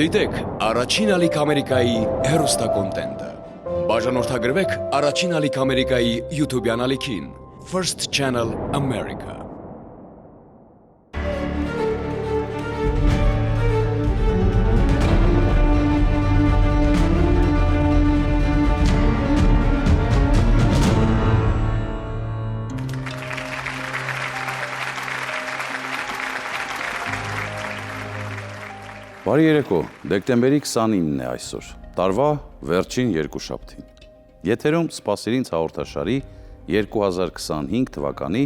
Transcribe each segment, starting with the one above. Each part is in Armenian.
Դիտեք առաջին ալիք Ամերիկայի հեռուստակոնտենտը։ Բաժանորդագրվեք առաջին ալիք Ամերիկայի YouTube-յան ալիքին First Channel America։ Բարի երեկո, դեկտեմբերի 29-ն է այսօր, տարվա վերջին երկուշաբթին։ Եթերում սպասիրինց հաղորդաշարի 2025 թվականի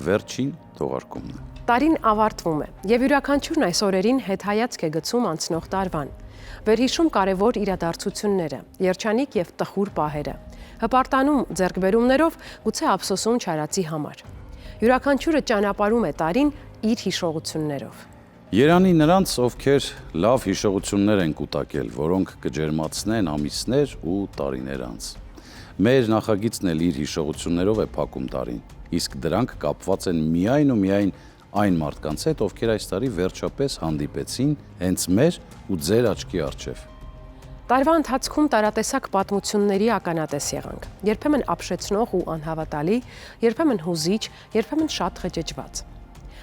վերջին թողարկումն է։ Տարին ավարտվում է, եւ յուրաքանչյուրն այս օրերին հետհայացք է գցում անցնող տարվան։ Վերհիշում կարևոր իրադարձությունները, երջանիկ եւ տխուր պահերը, հպարտանում ձեռքբերումներով, գուցե ափսոսում չարածի համար։ Յուրաքանչյուրը ճանապարհում է տարին իր հիշողություններով։ Երանի նրանց, ովքեր լավ հիշողություններ են կուտակել, որոնք կջերմացնեն ամիսներ ու տարիներ անց։ Մեր նախագիծն էլ իր հիշողություններով է փակում տարին, իսկ դրանք կապված են միայն ու միայն այն մարդկանց հետ, ովքեր այս տարի վերջապես հանդիպեցին հենց մեր ու ձեր աչքի առջև։ Տարվա ընթացքում տարատեսակ պատմությունների ականատես եղանք, երբեմն ապշեցնող ու անհավատալի, երբեմն հուզիչ, երբեմն շատ ղեջեջված։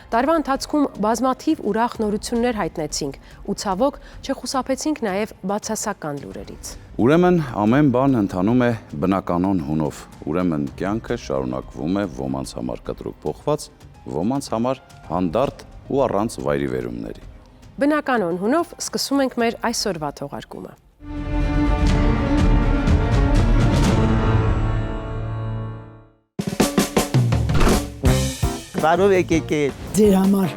Տարվա ընթացքում բազմաթիվ ուրախ նորություններ հայտնեցինք ու ցավոք չխուսափեցինք նաև բացասական լուրերից։ Ուրեմն ամեն բան ընթանում է բնականon հունով, ուրեմն կյանքը շարունակվում է ոմանց համար կտրուկ փոխված, ոմանց համար հանդարտ ու առանց վայրիվերումների։ Բնականon հունով սկսում ենք մեր այսօրվա թողարկումը։ Բարով եկեք։ Ձեր համար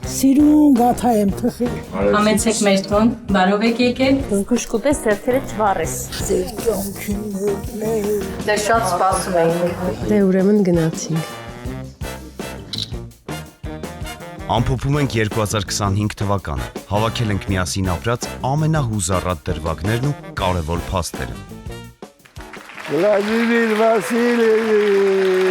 սիրուն գաթա եմ թխել։ Համեցեք մեր տուն, բարով եկեք։ Գուշկուտես թերթերը չվառես։ Ձեր կյանքին է։ Դե շատ սպասում էինք։ Դե ուրեմն գնացինք։ Ամփոփում ենք 2025 թվականը, հավաքել ենք միասին ապրած ամենահուզառատ դրվագներն ու կարևոր փաստերը։ Վլադիմիր Վասիլևիչ։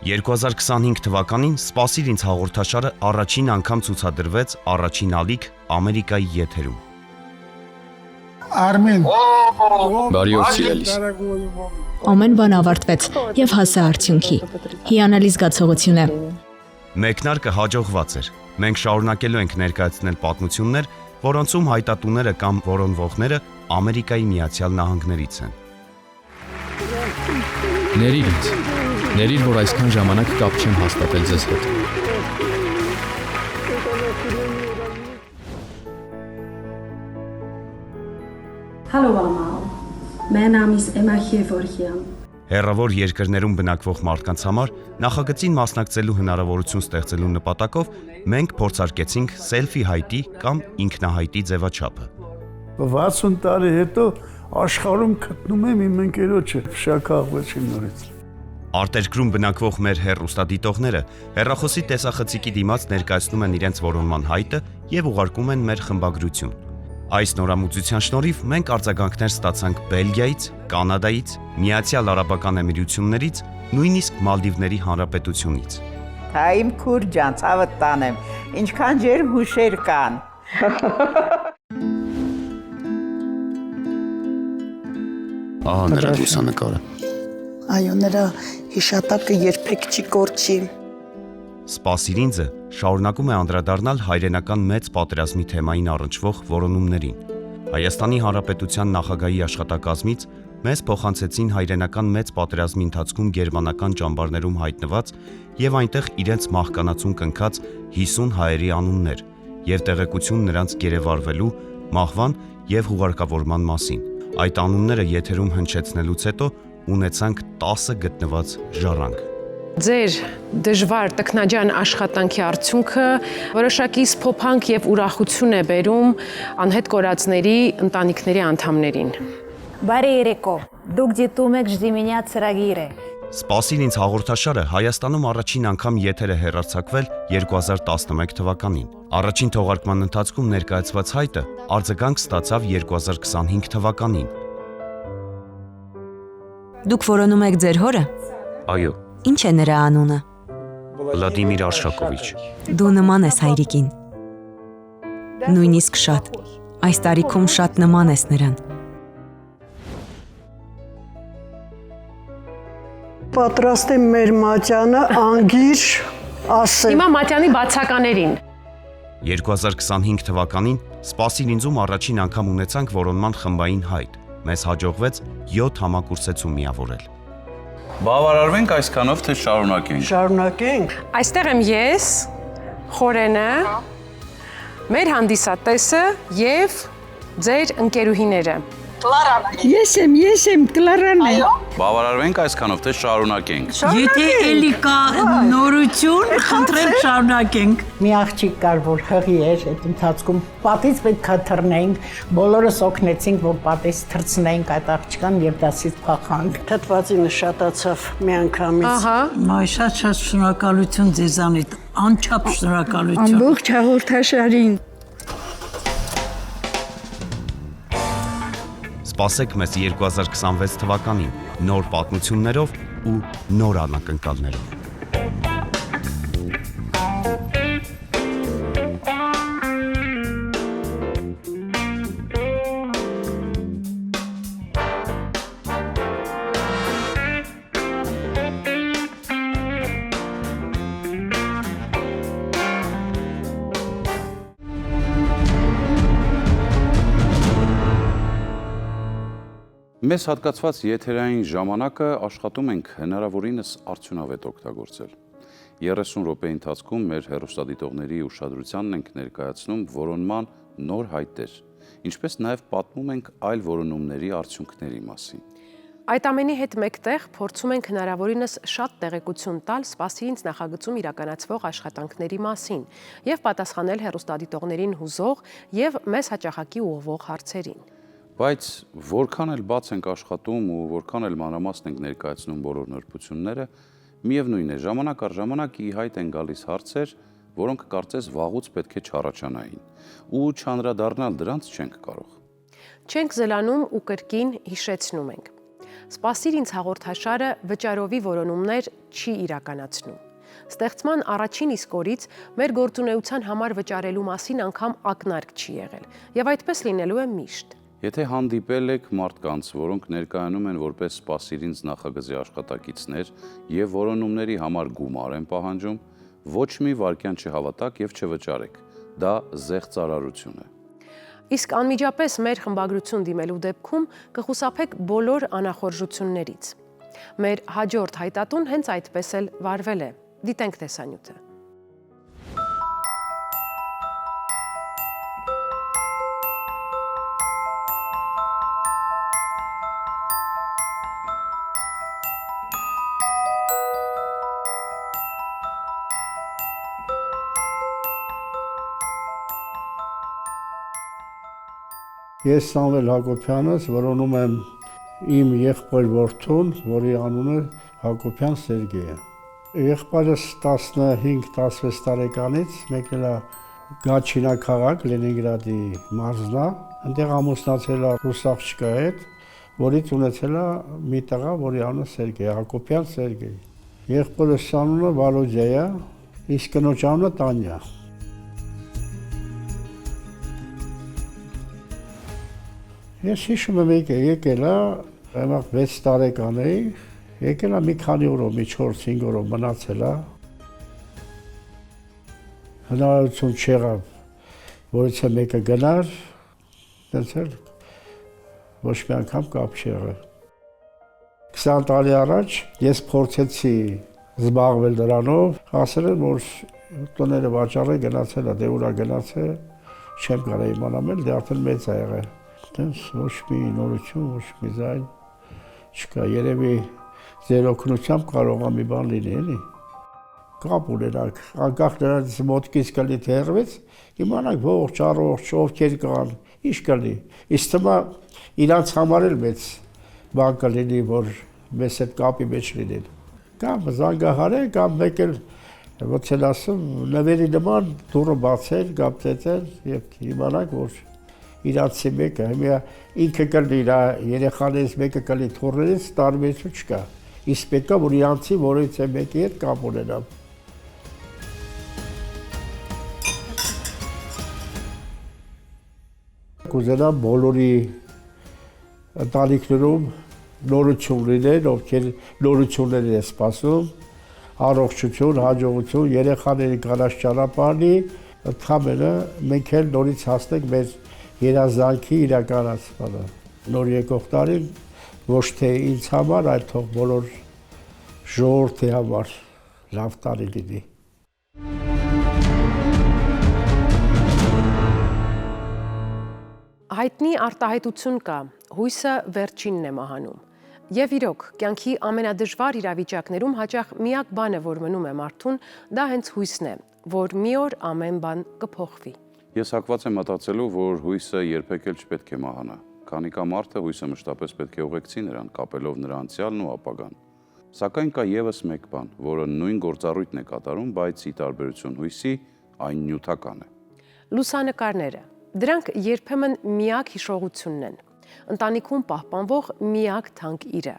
2025 թվականին «Սպասիր ինձ» հաղորդաշարը առաջին անգամ ցուցադրվեց առաջին ալիք Ամերիկայի եթերում։ Արմեն։ Բարի օր սիրելիս։ Ամեն բան ավարտվեց եւ հասա արդյունքի։ Հիանալի զգացողություն է։ Մեկնարկը հաջողված էր։ Մենք շարունակելու ենք ներկայացնել պատմություններ, որոնցում հայտատուները կամ որոնվողները Ամերիկայի Միացյալ Նահանգներից են։ Ների ինձ, ների, որ այսքան ժամանակ կապ չեմ հաստատել ձեզ հետ։ Hallo allemaal, mijn naam is Emma Gevorgian. Հեռավոր երկրներում բնակվող մարդկանց համար նախագծին մասնակցելու հնարավորություն ստեղծելու նպատակով մենք փորձարկեցինք սելֆի հայտի կամ ինքնահայտի ձևաչափը։ 60 տարի հետո աշխարհում գտնում եմ իմ ընկերոջը շաքաղվեցին նորից։ Արտերկրում բնակվող մեր հեռուստադիտողները հեռախոսի տեսախցիկի դիմաց ներկայացնում են իրենց որոնման հայտը եւ ուղարկում են մեր խմբագրություն։ Այս նորամուծության շնորհիվ մենք արձագանքներ ստացանք Բելգիայից, Կանադայից, Միացյալ Արաբական Էմիրություններից, նույնիսկ Մալդիվների Հանրապետությունից։ Հա իմ քուր ջան, ցավը տանեմ, ինչքան ջեր հուշեր կան։ Ահա նրա լուսանկարը։ Այո, նրա հիշատակը երբեք չի կորչի։ Սպասիր ինձը շարունակում է անդրադառնալ հայրենական մեծ պատերազմի թեմային առնչվող որոնումներին։ Հայաստանի Հանրապետության նախագահի աշխատակազմից մեզ փոխանցեցին հայրենական մեծ պատերազմի ընթացքում գերմանական ճամբարներում հայտնված եւ այնտեղ իրենց մահկանացուն կնքած 50 հայերի անուններ եւ տեղեկություն նրանց գերեվարվելու, մահվան եւ հուղարկավորման մասին։ Այդ անունները եթերում հնչեցնելուց հետո ունեցանք 10 գտնված ժառանգ։ Ձեր դժվար տքնաջան աշխատանքի արդյունքը որոշակի սփոփանք եւ ուրախություն է բերում անհետ կորածների ընտանիքների անդամներին։ Բարի երեկո։ Դուք դիտում եք «Ժդի մենյա» ծրագիրը։ Սպասիր ինձ հաղորդաշարը Հայաստանում առաջին անգամ եթեր է հեռարձակվել 2011 թվականին։ Առաջին թողարկման ընթացքում ներկայացված հայտը արձագանք ստացավ 2025 թվականին։ Դուք որոնում եք ձեր հորը։ Այո, Ինչ է նրա անունը։ Վլադիմիր Արշակովիչ։ Դու նման ես հայրիկին։ Նույնիսկ շատ։ Այս տարիքում շատ նման ես նրան։ Պատրաստ եմ մեր Մատյանը անգիր ասել։ Հիմա Մատյանի բացականերին։ 2025 թվականին Սպասիր ինձում առաջին անգամ ունեցանք որոնման խմբային հայտ։ Մեզ հաջողվեց 7 համակուրսեցում միավորել։ Բավարարվենք այսքանով, թե շարունակենք։ Շարունակենք։ Այստեղ եմ ես, Խորենը, մեր հանդիսատեսը եւ ձեր ընկերուհիները։ Ես եմ Կլարան է։ Բավարարվենք այսքանով, թե շարունակենք։ Եթե էլի կա նորություն, խնդրեմ շարունակենք։ Մի աղջիկ կար, որ հղի էր այդ ընթացքում պատից պետք է թռնեինք, բոլորս օգնեցինք, որ պատից թռցնեինք այդ աղջկան եւ դասից փախանք։ Թթվածինը շատացավ մի անգամից։ Ահա։ Մայ շատ շնորհակալություն ձեզանից, անչափ շնորհակալություն։ Ամբողջ հաղորդաշարին։ Սպասեք մեզ 2026 թվականին նոր պատմություններով ու նոր անակնկալներով։ Մեզ հատկացված եթերային ժամանակը աշխատում ենք հնարավորինս արդյունավետ օգտագործել։ 30 րոպեի ընթացքում մեր հեռուստադիտողների ուշադրությանն ենք ներկայացնում որոնման նոր հայտեր, ինչպես նաև պատմում ենք այլ որոնումների արդյունքների մասին։ Այդ ամենի հետ մեկտեղ փորձում ենք հնարավորինս շատ տեղեկություն տալ Սպասիր ինձ նախագծում իրականացվող աշխատանքների մասին եւ պատասխանել հեռուստադիտողներին հուզող եւ մեզ հաճախակի ուղղվող հարցերին։ Բայց որքան էլ բաց ենք աշխատում ու որքան էլ մանրամասն ենք ներկայացնում բոլոր նորբությունները, միևնույն է, ժամանակ առ ժամանակ ի հայտ են գալիս հարցեր, որոնք կարծես վաղուց պետք է չառաջանային, ու չանդրադառնալ դրանց չենք կարող։ Չենք զլանում ու կրկին հիշեցնում ենք։ Սպասիր ինձ հաղորդաշարը վճարովի որոնումներ չի իրականացնում։ Ստեղծման առաջին իսկ օրից մեր գործունեության համար վճարելու մասին անգամ ակնարկ չի եղել, եւ այդպես լինելու է միշտ։ Եթե հանդիպել եք մարդկանց, որոնք ներկայանում են որպես Սպասիր ինձ նախագծի աշխատակիցներ եւ որոնումների համար գումար են պահանջում, ոչ մի վայրկյան չհավատաք եւ չվճարեք։ Դա զեղծարարություն է։ Իսկ անմիջապես մեր խմբագրություն դիմելու դեպքում կխուսափեք բոլոր անախորժություններից։ Մեր հաջորդ հայտատուն հենց այդպես էլ վարվել է։ Դիտենք տեսանյութը։ Ես Սամվել Հակոբյանս որոնում եմ իմ եղբայր որդուն, որի անունը Հակոբյան Սերգեյ է։ Եղբայրս 15-16 տարեկանից մեկնել է Գաչինա քաղաք, Լենինգրադի մարզնա, այնտեղ ամուսնացել է ռուս աղջկա հետ, որից ունեցել է մի տղա, որի անունը Սերգեյ, Հակոբյան Սերգեյ։ Եղբայրս անունը Վալոդիա է, իսկ կնոջ անունը Տանյա։ Ես հիշում եմ եկել է, այմախ 6 տարեկան էի, եկել է մի քանի օրով, մի 4-5 օրով մնացել է։ Հնարավորություն չեղավ, որից է մեկը գնար, դենց էլ ոչ մի անգամ կապ չեղավ։ 20 տարի առաջ ես փորձեցի զբաղվել դրանով, ասել են, որ տները վաճառել գնացել է, դե ուրա գնացել, չեմ կարող իմանալ, դե արդեն մեծ է եղել։ Դենց ոչ մի նորություն, ոչ մի ձայն չկա, երևի ձեր օգնությամբ կարող է մի բան լինի, էլի։ Կապ ունենաք, անկախ նրանից մոտքից կլի թե հեռվից, իմանաք ողջ, առողջ, ովքեր կան, ինչ կլի։ Իսկ թվում է իրանց համար էլ մեծ բան կլինի, որ մեզ հետ կապի մեջ լինեն։ Կամ զանգահարել, կամ մեկ էլ ոնց էլ ասում, նվերի նման դուռը բացել, կամ ծեծել եւ իմանաք, որ իրանցի մեկը, հիմա ինքը կլի իր երեխաներից մեկը կլի թոռներից տարբերություն չկա։ Իսկ պետք է որ իրանցի որից է մեկի հետ կապ ունենամ։ կուզենամ բոլորի ընտանիքներում նորություն լինեն, ովքեր նորություններ են սպասում, առողջություն, հաջողություն, երեխաների կանաչ ճանապարհի, ընդհանրապես մենք էլ նորից հասնենք մեր երազանքի իրականացմանը։ Նոր եկող տարին ոչ թե ինձ համար, այլ թող բոլոր ժողովրդի համար լավ տարի լինի։ Հայտնի արտահայտություն կա, հույսը վերջինն է մահանում։ Եվ իրոք, կյանքի ամենադժվար իրավիճակներում հաճախ միակ բանը, որ մնում է մարդուն, դա հենց հույսն է, որ մի օր ամեն բան կփոխվի։ Ես հակված եմ մտածելու, որ հույսը երբեք էլ չպետք է մահանա, քանի կա մարդը հույսը մշտապես պետք է ուղեկցի նրան, կապելով նրա անցյալն ու ապագան։ Սակայն կա եւս մեկ բան, որը նույն գործառույթն է կատարում, բայց ի տարբերություն հույսի, այն նյութական է։ Լուսանկարները։ Դրանք երբեմն միակ հիշողությունն են, ընտանիքում պահպանվող միակ թանկ իրը։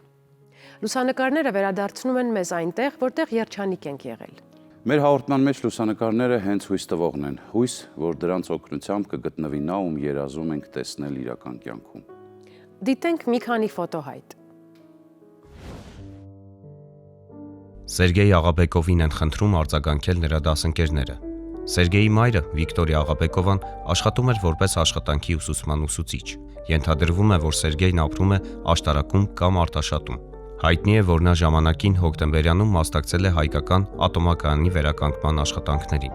Լուսանկարները վերադարձնում են մեզ այնտեղ, որտեղ երջանիկ ենք եղել։ Մեր հաղորդման մեջ լուսանկարները հենց հույս տվողն են, հույս, որ դրանց օգնությամբ կգտնվի նա, ում երազում ենք տեսնել իրական կյանքում։ Դիտենք մի քանի ֆոտոհայտ։ Սերգեյ Աղաբեկովին են խնդրում արձագանքել նրա դասընկերները։ Սերգեյի մայրը, Վիկտորիա Աղաբեկովան, աշխատում էր որպես աշխատանքի ուսուցման ուսուցիչ։ Ենթադրվում է, որ Սերգեյն ապրում է աշտարակում կամ Արտաշատում։ Հայտնի է, որ նա ժամանակին հոկտեմբերյանում մասնակցել է հայկական ատոմակայանի վերականգնման աշխատանքներին։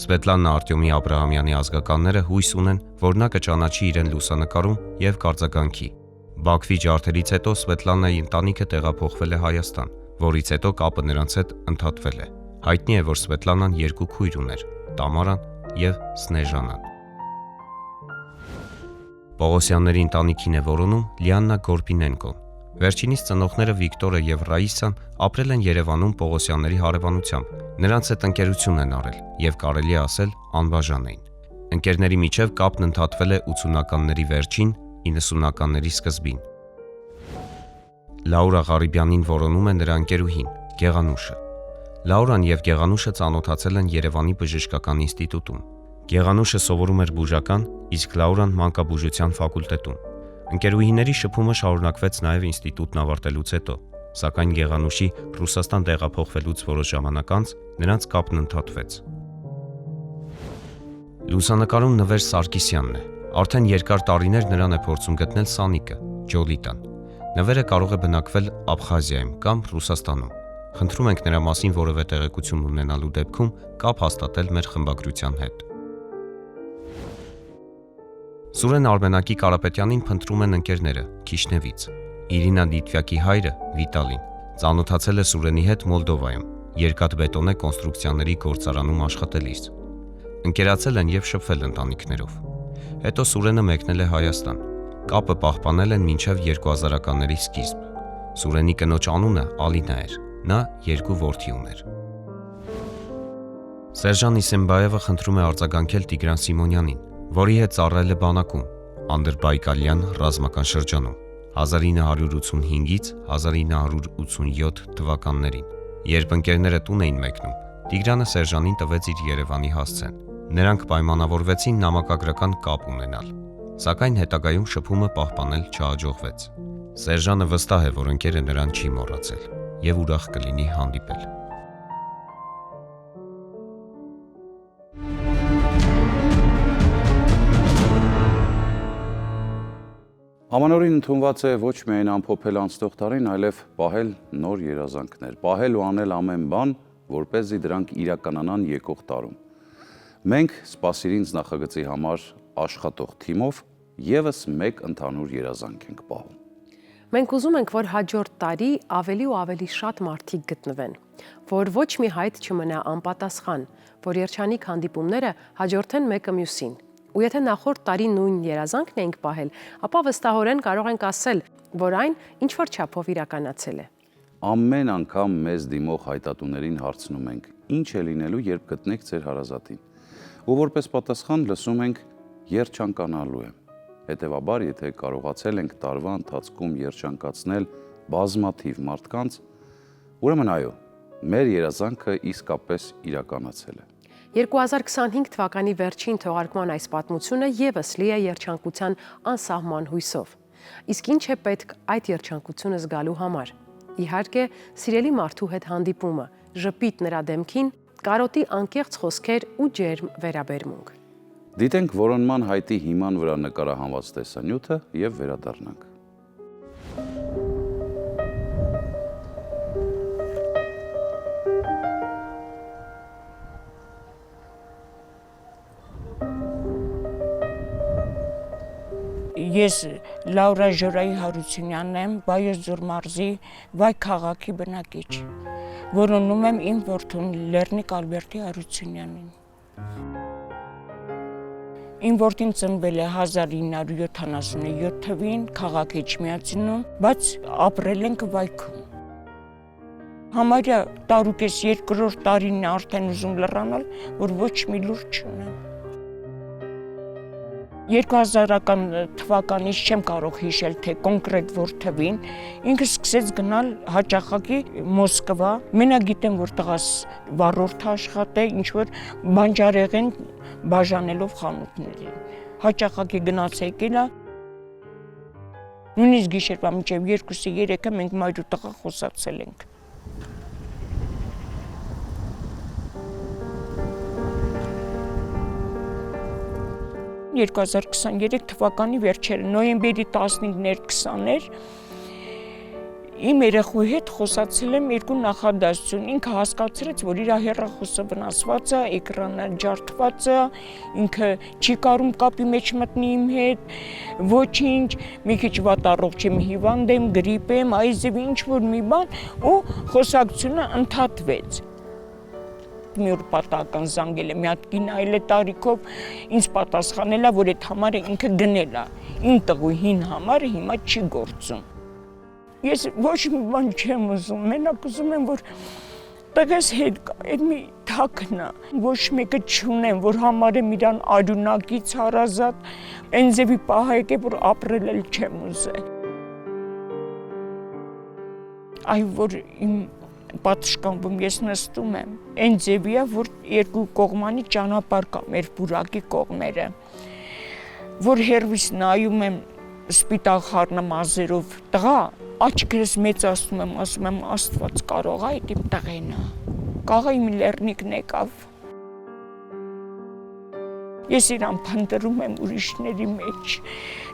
Սվետլանա Արտյոմի Աբրահամյանի ազգականները հույս ունեն, որ նա կճանաչի իրեն լուսանկարում եւ կարձագանքի։ Բաքվի ջարդերից հետո Սվետլանայի ընտանիքը տեղափոխվել է Հայաստան, որից հետո կապը նրանց հետ ընդհատվել է։ Հայտնի է, որ Սվետլանան երկու քույր ուներ՝ Տամարան եւ Սնեժանան։ Պողոսյանների ընտանիքին է որոնում Լիաննա Գորպինենկոն։ Վերջինիս ծնողները Վիկտորը եւ Ռաիսան ապրել են Երևանում Պողոսյանների հարևանությամբ։ Նրանց հետ ընկերություն են արել եւ կարելի է ասել անբաժան էին։ Ընկերների միջև կապն ընդհատվել է 80-ականների վերջին, 90-ականների սկզբին։ Լաուրա Ղարիբյանին որոնում է նրա ընկերուհին՝ Գեղանուշը։ Լաուրան եւ Գեղանուշը ծանոթացել են Երևանի բժշկական ինստիտուտում։ Գեղանուշը սովորում էր բուժական, իսկ Լաուրան մանկաբուժության ֆակուլտետում։ Ընկերուհիների շփումը շարունակվեց նաև ինստիտուտն ավարտելուց հետո, սակայն Գեղանուշի Ռուսաստան տեղափոխվելուց որոշ ժամանակ անց նրանց կապն ընդհատվեց։ Լուսանկարում Նվեր Սարգսյանն է։ Արդեն երկար տարիներ նրան է փորձում գտնել Սանիկը, Ջոլիտան։ Նվերը կարող է բնակվել Աբխազիայում կամ Ռուսաստանում։ Խնդրում ենք նրա մասին որևէ տեղեկություն ունենալու դեպքում կապ հաստատել մեր խմբագրության հետ։ Սուրեն Արմենակի Կարապետյանին փնտրում են ընկերները Քիշնևից։ Իրինա Դիտվյակի հայրը Վիտալին ծանոթացել է Սուրենի հետ Մոլդովայում, երկաթբետոնե կոնստրուկցիաների գործարանում աշխատելիս։ Ընկերացել են եւ շփվել ընտանիքներով։ Հետո Սուրենը մեկնել է Հայաստան։ Կապը պահպանել են մինչև 2000-ականների սկիզբ։ Սուրենի կնոջ անունը Ալինա էր։ Նա 2 որդի ուներ։ Սերժան Իսեմբաևը խնդրում է արձագանքել Տիգրան Սիմոնյանին, որի հետ ծառայել է բանակում Անդրբայկալյան ռազմական շրջանում 1985-ից 1987 թվականներին։ Երբ ընկերները տուն էին մեկնում, Տիգրանը Սերժանին տվեց իր Երևանի հասցեն։ Նրանք պայմանավորվեցին նամակագրական կապ ունենալ, սակայն հետագայում շփումը պահպանել չհաջողվեց։ Սերժանը վստահ է, որ ընկերը նրան չի մոռացել եւ ուրախ կլինի հանդիպել։ Ամանորին ընդունված է ոչ միայն ամփոփել անցնող տարին, այլև պահել նոր երազանքներ, պահել ու անել ամեն բան, որպեսզի դրանք իրականանան եկող տարում։ Մենք Սպասիր ինձ նախագծի համար աշխատող թիմով եւս մեկ ընդհանուր երազանք ենք պահում։ Մենք ուզում ենք, որ հաջորդ տարի ավելի ու ավելի շատ մարդիկ գտնվեն, որ ոչ մի հայտ չմնա անպատասխան, որ երջանիկ հանդիպումները հաջորդեն մեկը մյուսին։ Ու եթե նախորդ տարի նույն երազանքն էինք պահել, ապա վստահորեն կարող ենք ասել, որ այն ինչ-որ չափով իրականացել է։ Ամեն անգամ մեզ դիմող հայտատուներին հարցնում ենք. ինչ է լինելու, երբ գտնեք ձեր հարազատին։ Ու որպես պատասխան լսում ենք երջանկանալու եմ։ Հետևաբար, եթե կարողացել ենք տարվա ընթացքում երջանկացնել բազմաթիվ մարդկանց, ուրեմն այո, մեր երազանքը իսկապես իրականացել է։ 2025 թվականի վերջին թողարկման այս պատմությունը եւս լի է երջանկության անսահման հույսով։ Իսկ ինչ է պետք այդ երջանկությունը զգալու համար։ Իհարկե, սիրելի մարդու հետ հանդիպումը, ժպիտ նրա դեմքին, կարոտի անկեղծ խոսքեր ու ջերմ վերաբերմունք։ Դիտենք որոնման հայտի հիման վրա նկարահանված տեսանյութը եւ վերադառնանք։ Ես Լաուրա Ժորայի Հարությունյանն եմ, Վայոց Ձոր մարզի Վայ քաղաքի բնակիչ, որոնում եմ իմ որդուն Լեռնիկ Ալբերտի Հարությունյանին։ Իմ որդին ծնվել է 1977 թվին քաղաք Էջմիածնում, բայց ապրել ենք Վայքում։ Համարյա տարուկես երկրորդ տարին է արդեն ուզում լռանալ, որ ոչ մի լուր չունեմ։ 2000-ական թվականից չեմ կարող հիշել, թե կոնկրետ որ թվին, ինքը սկսեց գնալ հաճախակի Մոսկվա, մենակ գիտեմ, որ տղաս վառորդ աշխատե, ինչ-որ բանջարեղեն բաժանելով խանութներին։ Հաճախակի գնաց եկել է, նույնիսկ գիշերվա մինչև 2-3-ը մենք մայր ու տղա խոսացել ենք։ Իմ 2023 թվականի վերջերը, նոյեմբերի 15-ներ 20-ներ, իմ երեխու հետ խոսացել եմ երկու նախադասություն, ինքը հասկացրեց, որ իր հեռախոսը վնասված է, էկրանը ջարդված է, ինքը չի կարում կապի մեջ մտնի իմ հետ, ոչինչ, մի քիչ վատառողջ եմ, հիվանդ եմ, գրիպ եմ, այզև ինչ-որ մի բան, ու խոսակցությունը ընդհատվեց։ Մի օր պատահական զանգել է, մի հատ կին այլ է տարիքով, ինձ պատասխանել է, որ այդ համարը ինքը գնել է, իմ տղուհին համարը հիմա չի գործում։ Ես ոչ մի բան չեմ ուզում, մենակ ուզում եմ, որ տղես հետ կա, այդ մի թաքն է, ոչ մեկը չունեմ, որ համարեմ իրան արյունակից հարազատ, այն ձևի պահ եկե, որ ապրել էլ չեմ ուզել։ Այ որ իմ պատշգամբում ես նստում եմ, այն ձևի է, որ երկու կողմանի ճանապարհ կա մեր բուրակի կողմերը, որ հեռվից նայում եմ սպիտակ խառնամազերով տղա, աչքերս մեծացնում եմ, ասում եմ Աստված կարող է, այդ իմ տղեն է, կաղա իմ Լեռնիկն եկավ։ Ես իրան փնտրում եմ ուրիշների մեջ,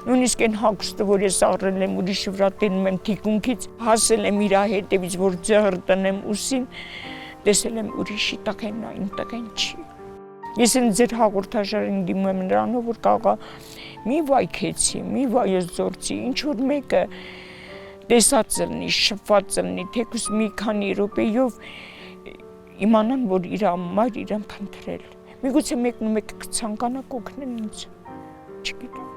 նույնիսկ այն հագուստը, որ ես առել եմ ուրիշի վրա տենում եմ թիկունքից, հասել եմ իր հետևից, որ ձեռ տնեմ ուսին, տեսել եմ ուրիշի տղեն է, իմ տղեն չի։ Ես այն ձեր հաղորդաշարին դիմում եմ նրանով, որ կաղա մի վայքեցի, մի Վայոց Ձորցի, ինչ որ մեկը տեսած լինի, շփված լինի, թեկուզ մի քանի րոպեով իմանան, որ իր համար իրան փնտրել։ Միգուցե մեկն ու մեկը կցանկանա կօգնել ինձ, չգիտեմ։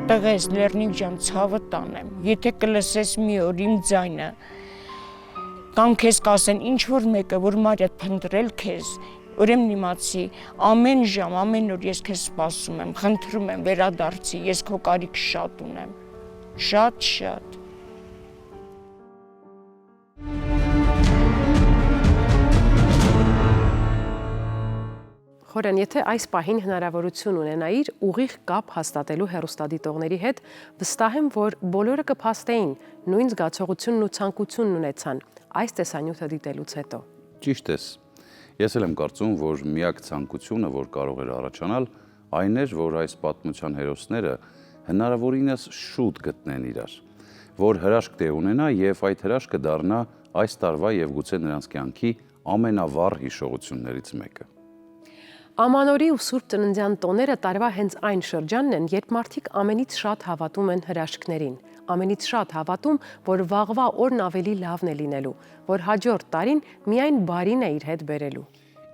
Տղես, Լեռնիկ ջան, ցավը տանեմ, եթե կլսես մի օր իմ ձայնը, կամ քեզ կասեն ինչ որ մեկը, որ Մարիա փնտրել քեզ, ուրեմն իմացի, ամեն ժամ, ամեն օր ես քեզ սպասում եմ, խնդրում եմ վերադարձի, ես քո կարիքը շատ ունեմ, շատ։ Խորեն, եթե այս պահին հնարավորություն ունենայիր ուղիղ կապ հաստատելու հեռուստադիտողների հետ, վստահ եմ, որ բոլորը կփաստեին, նույն զգացողությունն ու ցանկությունն ունեցան այս տեսանյութը դիտելուց հետո։ Ճիշտ ես։ Ես էլ եմ կարծում, որ միակ ցանկությունը, որ կարող էր առաջանալ, այն էր, որ այս պատմության հերոսները հնարավորինս շուտ գտնեն իրար, որ հրաշք տեղ ունենա եւ այդ հրաշքը դառնա այս տարվա եւ գուցե նրանց կյանքի ամենավառ հիշողություններից մեկը։ Ամանորի ու Սուրբ Ծննդյան տոները տարվա հենց այն շրջանն են, երբ մարդիկ ամենից շատ հավատում են հրաշքներին, ամենից շատ հավատում, որ վաղվա օրն ավելի լավն է լինելու, որ հաջորդ տարին միայն բարին է իր հետ բերելու։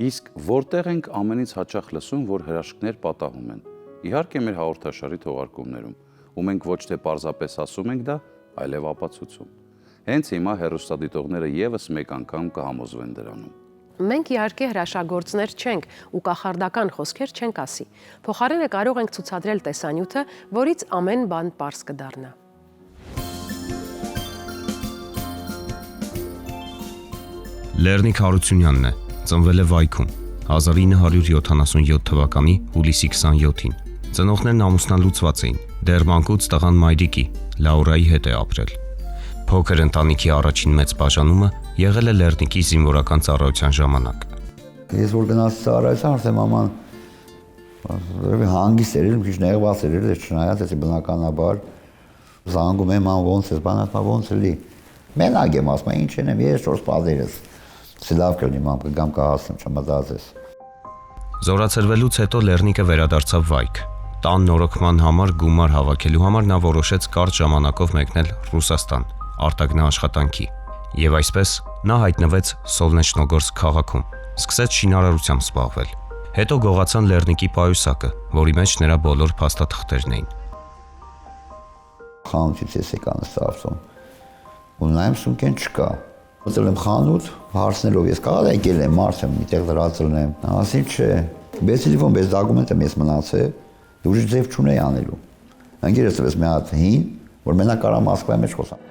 Իսկ որտեղ ենք ամենից հաճախ լսում, որ հրաշքներ պատահում են։ Իհարկե մեր հաղորդաշարի թողարկումներում, ու մենք ոչ թե պարզապես ասում ենք դա, այլև ապացուցում։ Հենց հիմա հեռուստադիտողները եւս մեկ անգամ կհամոզվեն դրանում։ Մենք իհարկե հրաշագործներ չենք ու կախարդական խոսքեր չենք ասի։ Փոխարենը կարող ենք ցուցադրել տեսանյութը, որից ամեն բան պարզ կդառնա։ Լեռնիկ Հարությունյանն է, ծնվել է Վայքում 1977 թվականի հուլիսի 27-ին։ Ծնողներն ամուսնալուծված էին, դեռ մանկուց տղան մայրիկի Լաուրայի հետ է ապրել։ Փոքր ընտանիքի առաջին մեծ բաժանումը եղել է Լեռնիկի զինվորական ծառայության ժամանակ։ Ես որ գնացի ծառայության, արդեն մաման հանգիստ էր, մի քիչ նեղված էր, չնայած էսի բնականաբար զանգում եմ, ոնց ես, բանա ոնց էլի։ Մենակ եմ ասում, ինչ եմ, ես շորս պատերս։ Լավ կլինի, մամ կգամ կհասնեմ, չմտածես։ Զորացրվելուց հետո Լեռնիկը վերադարձավ Վայք։ Տան նորոգման համար գումար հավաքելու համար նա որոշեց կարճ ժամանակով մեկնել Ռուսաստան, արտագնաաշխատանքի։ Եվ այսպես նա հայտնվեց Սոլնեչնոգորսկ քաղաքում, սկսեց շինարարությամբ զբաղվել։ Հետո գողացան Լեռնիկի պայուսակը, որի մեջ նրա բոլոր փաստաթղթերն էին։ Խանութից ես եկան ստացվում։ Ու նայեմ սունկեն չկա։ Ուտել եմ խանութ, հարցնելով ես կարող եկել եմ, մարդ եմ, միտեղ դրածել եմ։ Ասին չէ, без телефон, без դոկումենտ եմ ես մնացել, ուրիշ ձև չունեի անելու։ Ընկերս տվեց մի հատ հին, որ մենակ կարա Մոսկվայի մեջ խոսամ։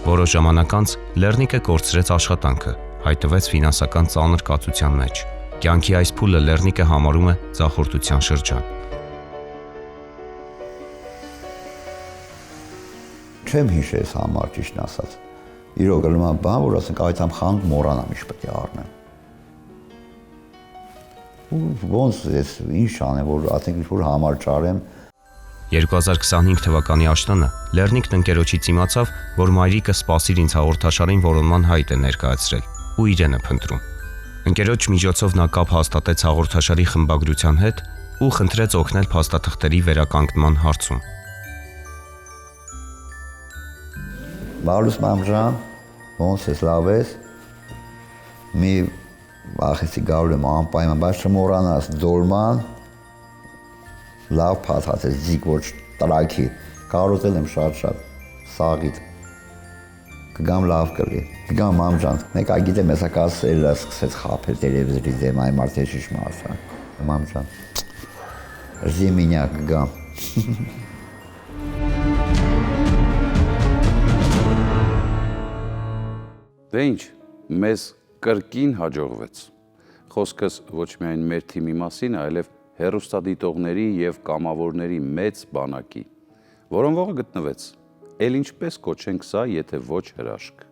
Որոշ ժամանակ անց Լեռնիկը կորցրեց աշխատանքը, հայտնվեց ֆինանսական ծանր կացության մեջ։ Կյանքի այս փուլը Լեռնիկը համարում է ձախորդության շրջան։ Չեմ հիշես համար ճիշտն ասած։ Իրոք գլումա բան, որ ասենք այդ ամ խանութ մոռանամ ինչ պետք է առնեմ։ Ու ոնց ես ինչ անեմ, որ ասենք ինչ-որ համար ճարեմ։ 2025 թվականի աշնանը Լեռնիկն ընկերոջից իմացավ, որ մայրիկը «Սպասիր ինձ» հաղորդաշարին որոնման հայտ է ներկայացրել ու իրեն է փնտրում։ Ընկերոջ միջոցով նա կապ հաստատեց հաղորդաշարի խմբագրության հետ ու խնդրեց օգնել փաստաթղթերի վերականգնման հարցում։ Բարուս մամջան, ոնց ես, լավ ես։ Մի վախեցի գալու եմ անպայման, բայց չմոռանաս դոլման, լավ փաթաթես, ձիգ ոչ տրակի, կարոտել եմ շատ սաղիտ, կգամ լավ կլի, կգամ մամջան, մեկա գիտեմ եսա կասելը սկսեց խապել տելևիզորի դեմ, այ մարդ ես շիշ մարդ, մամջան, ժի մինյա կգամ։ Դե ինչ, մեզ կրկին հաջողվեց։ Խոսքս ոչ միայն մեր թիմի մասին, այլև հեռուստադիտողների եւ կամավորների մեծ բանակի, որոնց ողը գտնվեց։ Էլ ինչպես կոչենք սա, եթե ոչ հրաշք։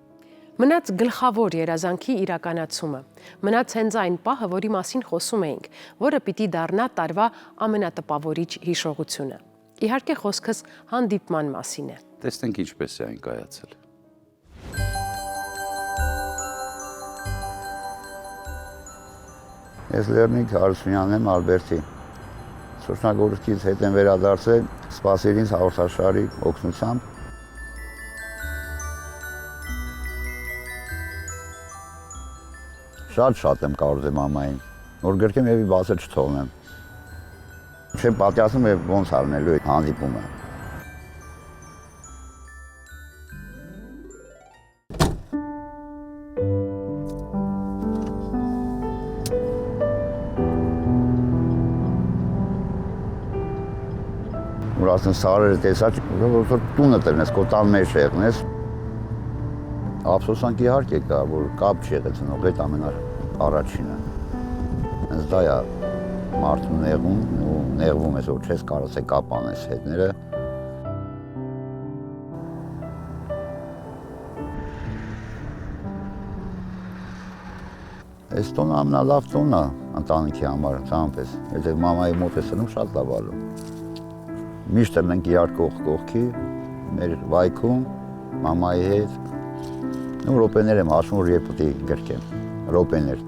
Մնաց գլխավոր երազանքի իրականացումը։ Մնաց հենց այն պահը, որի մասին խոսում էինք, որը պիտի դառնա տարվա ամենատպավորիչ հիշողությունը։ Իհարկե խոսքս հանդիպման մասին է։ Տեսնենք ինչպես է այն կայացել։ Ես Լեռնիկ Հարությունյանն եմ Ալբերտի։ Սոշնագորսկից հետ եմ վերադարձել «Սպասիր ինձ» հաղորդաշարի օգնությամբ։ Շատ եմ կարոտել մամային, որ գրքեմ եւի բացել չթողնեմ։ Չեմ պատկերացնում ոնց արնելու այդ հանդիպումը։ Որ ասեն սարերը տեսած, որ տունը տրնես, կոտան մեջ եղնես։ Ափսոսանք իհարկե կա, որ կապ չեղեց նող այդ ամենաառաջինը։ Հենց դա է մարդու նեղում ու նեղվում ես, որ չես կարծես կապ անես հետները։ Այս տոնը ամենալավ տոնն է ընտանիքի համար, ցամպես։ Եթե մամայի մոտ ես սնում, շատ լավ ալու։ Միշտ ենք իրար կողքի, մեր Վայքում, մամայի հետ։ Ու ռոպեներ եմ հաշվում, որ երբ պետք է գրկեմ, ռոպեներ։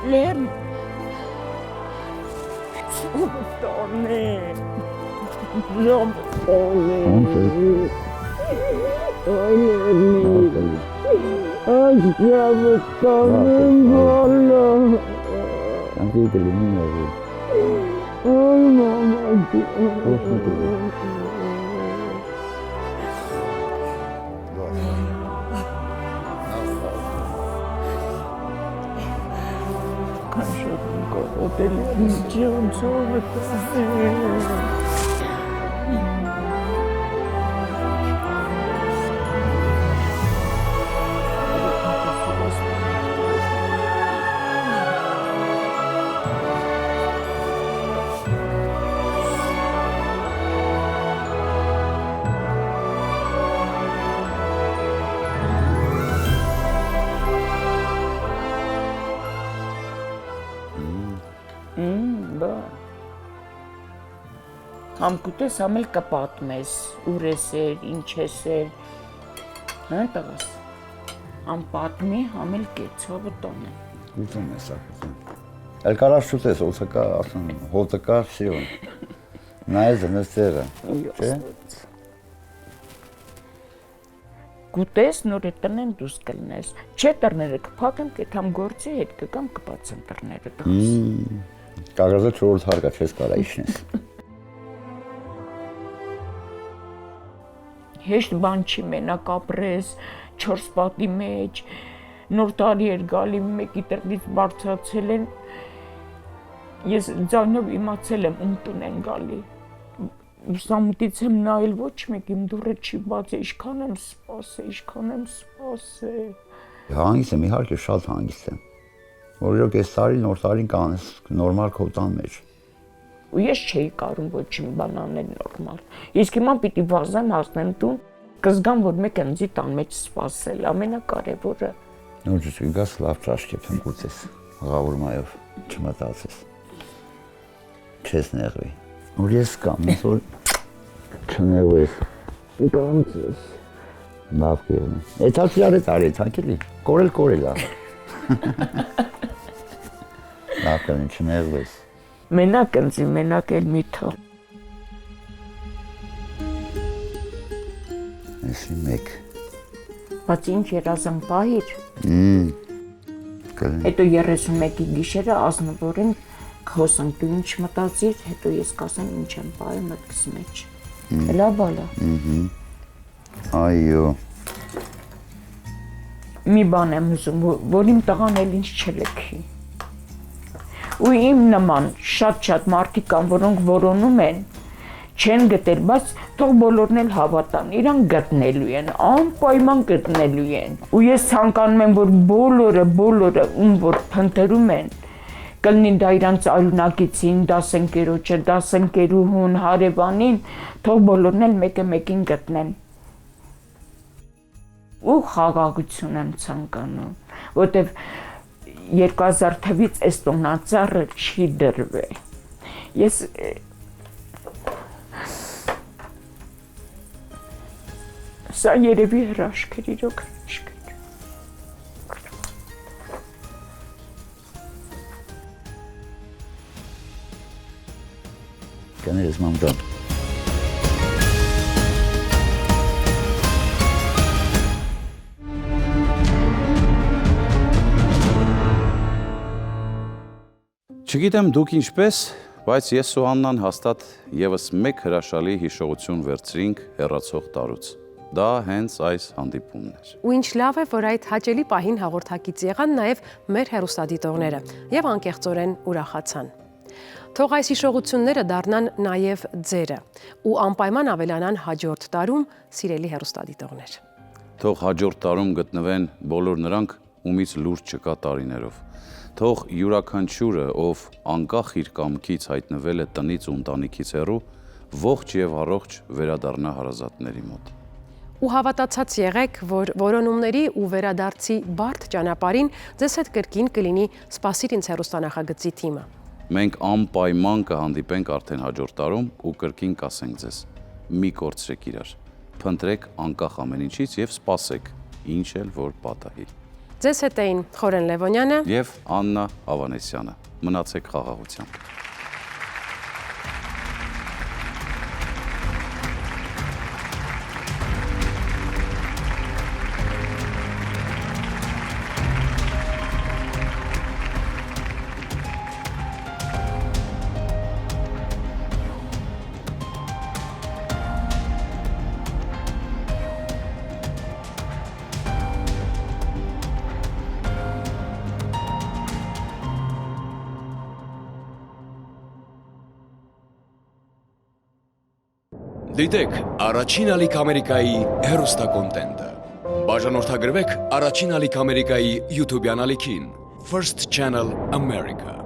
Լեռն Սուտոնե Ժոմպոլե Այ լեռնի Այ ժավստանեմ բալա Անտի կլինի նավի Այ մամա Համ կուտես, համ էլ կպատմես, ուր ես էր, ինչ ես էր, հա տղաս, համ պատմի, համ էլ կեցովը տոնե։ Ուզում ես ակուսում։ Էլ կարաս շուտես, ոցը կա, ասան, հոտը կա, շիոն։ Նայես դնես ձերը, չէ։ Կուտես, նոր է տնեն դուս կլնես, չէ տրները կպակեմ, կետ համ գործի հետ կգամ կպացեմ տրները տղաս։ Կագազը չորորդ հարկա չես կարա իշնես։ Հեշտ բան չի մենակ ապրես, 4 պատի մեջ, նոր տարի էր գալի, մեկի տեղից բարձրացել են, ես ձայնով իմացել եմ ում տուն են գալի, սամուտից եմ նայել ոչ մեկ իմ դուռը չի բացել, ինչքան եմ սպասել։ Հանգիստ եմ, իհարկե շատ հանգիստ եմ, որ իրոք ես տարի նոր տարին կանես նորմալ քո տան մեջ։ Ու ես չէի կարում ոչ մի բան անել նորմալ։ Իսկ հիմա պիտի վազեմ հասնեմ տուն, կզգամ, որ մեկ ինձի տան մեջ սպասել, ամենակարևորը։ Նոր ջուր գաս լավ ճաշկե փնկուծես, ղավուրմայով չմտածես։ Չես նեղվի։ Որ ես կամ, որ չնեղվես։ Կանցես։ Լավ կերնի։ Էթալ իրար տարի, թանկելի։ Կորել լավ։ Լավ կերնի, չնեղվես։ Մենակ ինձի, մենակ էլ մի թող։ Էսի մեկ։ Բայց ինչ երազմ պահիր։ Հետո 31-ի գիշերը ազնվորեն խոսանք, դու ինչ մտածիր, հետո ես կասեմ ինչ եմ պահել մտքս մեջ։ Լա բալա։ Այո։ Մի բան եմ ուզում, որ իմ տղան էլ ինչ չլքի։ Ու իմ նման շատ մարդիկ կան, որոնք որոնում են, չեն գտել, բայց թող բոլորն էլ հավատան, իրան գտնելու են, անպայման գտնելու են։ Ու ես ցանկանում եմ, որ բոլորը, ում որ փնտրում են, կլինի դա իրանց այլունակիցին, դասընկերոջը, դասընկերուհուն, հարևանին, թող բոլորն էլ մեկը մեկին գտնեն։ Ու խաղաղություն եմ ցանկանում, որտեվ 2000 թվից այս տոնածառը չի դրվել։ Ես սա երևի հրաշք էր, իրոք հրաշք էր։ Կներես մամջան։ Չգիտեմ դուք ինչպես, բայց ես ու Աննան հաստատ եւս մեկ հրաշալի հիշողություն վերցրինք հեռացող տարուց։ Դա հենց այս հանդիպումն էր։ Ու ինչ լավ է, որ այդ հաճելի պահին հաղորդակից եղան նաև մեր հեռուստադիտողները եւ անկեղծորեն ուրախացան։ Թող այս հիշողությունները դառնան նաև ձերը ու անպայման ավելանան հաջորդ տարում, սիրելի հեռուստադիտողներ։ Թող հաջորդ տարում գտնվեն բոլոր նրանք, ումից լուրջ չկա տարիներով։ Թող յուրաքանչյուրը, ով անկախ իր կամքից հայտնվել է տնից ու ընտանիքից հեռու, ողջ եւ առողջ վերադառնա հարազատների մոտ։ Ու հավատացած եղեք, որ որոնումների ու վերադարձի բարդ ճանապարհին ձեզ հետ կրկին կլինի «Սպասիր ինձ» հեռուստանախագծի թիմը։ Մենք անպայման կհանդիպենք արդեն հաջորդ տարում ու կրկին կասենք ձեզ. մի կորցրեք իրար, փնտրեք անկախ ամեն ինչից եւ սպասեք, ինչ էլ որ պատահի։ Ձեզ հետ էին Խորեն Լևոնյանը եւ Աննա Ավանեսյանը։ Մնացեք խաղաղությամբ։ Դիտեք Առաջին ալիք Ամերիկայի հեռուստակոնտենտը։ Բաժանորդագրվեք Առաջին ալիք Ամերիկայի YouTube-յան ալիքին First Channel America։